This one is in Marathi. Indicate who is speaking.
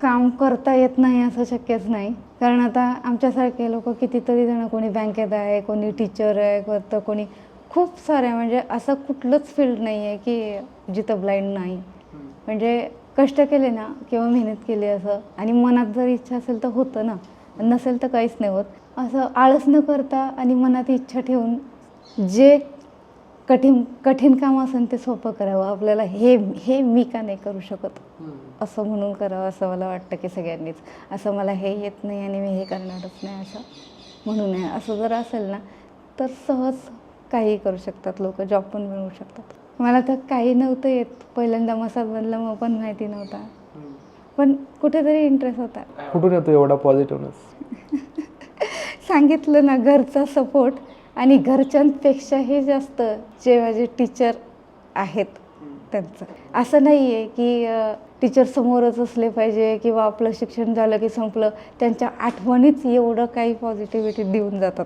Speaker 1: काम करता येत नाही असं शक्यच नाही, कारण आता आमच्यासारखे लोक कितीतरी जण, कोणी बँकेत आहे, कोणी टीचर आहे, तर कोणी खूप सारे, म्हणजे असं कुठलंच फील्ड नाही आहे की जिथं ब्लाइंड नाही. म्हणजे कष्ट केले ना किंवा मेहनत केली असं, आणि मनात जर इच्छा असेल तर होतं ना, नसेल तर काहीच नाही होत. असं आळस न करता आणि मनात इच्छा ठेवून जे कठीण काम असेल ते सोपं करावं. आपल्याला हे मी का नाही करू शकत असं म्हणून करावं, असं मला वाटतं की सगळ्यांनीच. असं मला हे येत नाही आणि मी हे करणारच नाही असं म्हणून आहे. असं जर असेल ना तर सहज काही करू शकतात लोक, जॉब पण मिळवू शकतात. मला तर काही नव्हतं येत, पहिल्यांदा मसाज बनला मग पण माहिती नव्हता, पण कुठेतरी इंटरेस्ट होता.
Speaker 2: कुठून येतो एवढा पॉझिटिव्हनेस?
Speaker 1: सांगितलं ना, घरचा सपोर्ट, आणि घरच्यांपेक्षाही जास्त जे माझे टीचर आहेत त्यांचं. असं नाही आहे की टीचर समोरच असले पाहिजे किंवा आपलं शिक्षण झालं की संपलं, त्यांच्या आठवणीच एवढं काही पॉझिटिव्हिटी देऊन जातात.